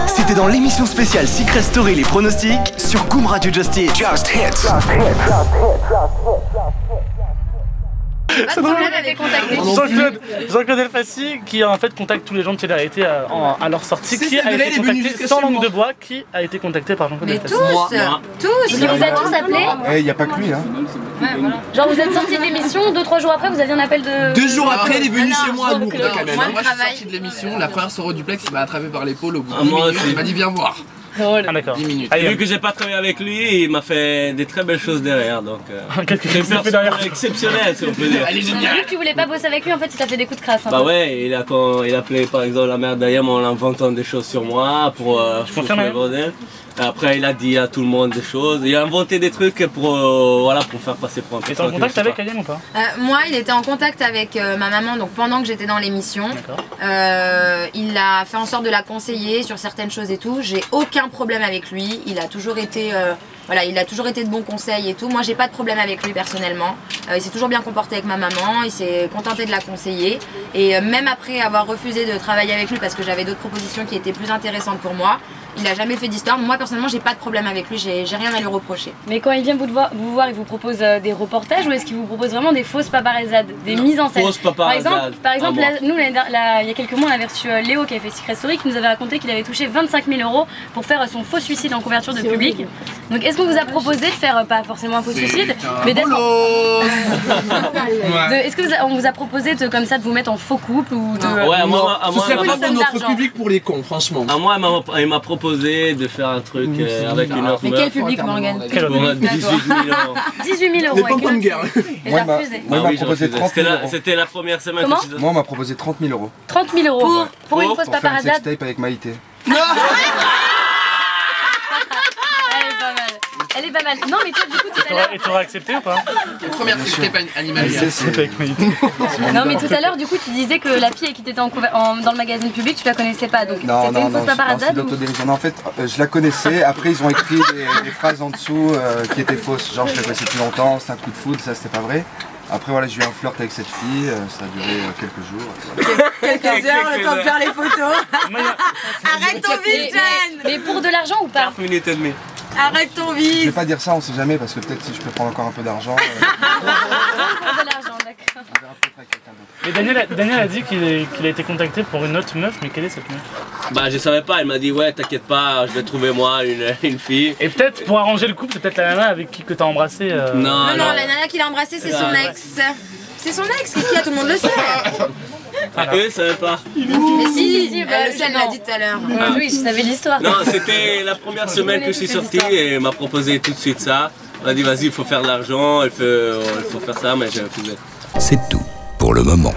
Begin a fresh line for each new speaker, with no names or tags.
C'était dans l'émission spéciale Secret Story les pronostics sur Goom Radio Just Hits.
Pas de problème avec contacter.
Jean-Claude Elfassi qui en fait contacte tous les gens de télé-réalité à leur sortie, qui a été contacté sans langue de bois, qui a été contacté par Jean-Claude Elfassi.
Tous. Il vous a tous appelé.
Il n'y a pas que lui hein.
Ouais, voilà. Genre vous êtes sorti de l'émission, 2-3 jours après vous aviez un appel de...
2 jours après il est venu chez moi à Lourdes quand même.
Moi
Moi je suis sorti de l'émission, la première soirée au duplex il m'a attrapé par l'épaule au bout de 10 minutes, il m'a dit viens voir.
Ah d'accord.
10 minutes.
Vu que j'ai pas travaillé avec lui, il m'a fait des très belles choses derrière, donc
Qu'est-ce qu'il fait derrière?
Exceptionnel si on peut dire.
Elle est
Vu
géniale.
que tu voulais pas bosser avec lui, en fait il t'a fait des coups de crasse.
Bah ouais, quand il appelait par exemple la mère derrière en inventant des choses sur moi pour
confirme,
le bordel. Après il a dit à tout le monde des choses, il a inventé des trucs pour pour faire passer pour un peu.
Et t'es en contact avec Ayane ou pas?
Moi il était en contact avec ma maman donc pendant que j'étais dans l'émission. Il a fait en sorte de la conseiller sur certaines choses et tout. J'ai aucun problème avec lui, il a toujours été il a toujours été de bons conseils et tout. Moi j'ai pas de problème avec lui personnellement. Il s'est toujours bien comporté avec ma maman, il s'est contenté de la conseiller. Et même après avoir refusé de travailler avec lui parce que j'avais d'autres propositions qui étaient plus intéressantes pour moi, il a jamais fait d'histoire. Moi personnellement j'ai pas de problème avec lui, j'ai rien à lui reprocher.
Mais quand il vient vous voir, il vous propose des reportages ou est-ce qu'il vous propose vraiment des fausses paparazzades, des mises en scène?
Fausses paparazzades.
Par exemple nous il y a quelques mois on avait reçu Léo qui avait fait Secret Story qui nous avait raconté qu'il avait touché 25 000 € pour faire son faux suicide en couverture de public. Donc est-ce qu'on vous a proposé de faire pas forcément un faux suicide, mais d'être est-ce que on vous a proposé comme ça de vous mettre en faux couple ou de...
Ouais, moi,
ce serait pas pour notre public pour les cons franchement.
À moi il m'a proposé de faire un truc avec une autre meuf.
Mais quel public Morgane?
18 000 €.
18 000
Les
€.
pompons de guerre.
Et t'as refusé?
Moi, il m'a proposé 30 000 €.
C'était la première semaine.
Comment?
Moi, on m'a proposé 30 000 €.
30 000 € pour une fausse
Pour faire un
paparazzade?
sextape avec Maïté.
Elle est pas mal. Non mais toi du coup tout à l'heure...
Et t'aurais accepté ou pas?
La première c'était pas animalière.
Non mais tout à l'heure du coup tu disais que la fille avec qui t'étais dans le magazine public tu la connaissais pas donc c'était une fausse paparazzade ou...
En fait je la connaissais, après ils ont écrit des phrases en dessous qui étaient fausses. Genre je la connaissais depuis longtemps, c'est un coup de foudre, ça c'était pas vrai. Après voilà, j'ai eu un flirt avec cette fille, ça a duré quelques jours.
Quelques heures, le temps de faire les photos. Arrête ton vice, Jeanne.
Mais pour de l'argent ou pas?
4 minutes et demie.
Arrête ton
Je
vice.
vais pas dire ça, on sait jamais, parce que peut-être si je peux prendre encore un peu d'argent.
Pour de l'argent, d'accord.
On verra peut-être avec quelqu'un d'autre.
Mais Daniel a dit qu'il a été contacté pour une autre meuf, mais quelle est cette meuf?
Bah je savais pas, elle m'a dit ouais t'inquiète pas, je vais trouver moi une fille.
Et peut-être pour arranger le couple, c'est peut-être la nana avec qui que t'as embrassé.
Non, la nana qu'il a embrassée c'est son ex. C'est son ex, qu'est-ce qu'il y a, tout le monde le sait.
Eux ils savaient pas.
Mais si, elle l'a dit tout à l'heure.
Oui, je savais l'histoire.
Non, c'était la première semaine que je suis sorti et elle m'a proposé tout de suite ça. Elle m'a dit vas-y, il faut faire de l'argent, il faut faire ça, mais j'ai refusé.
C'est tout pour le moment.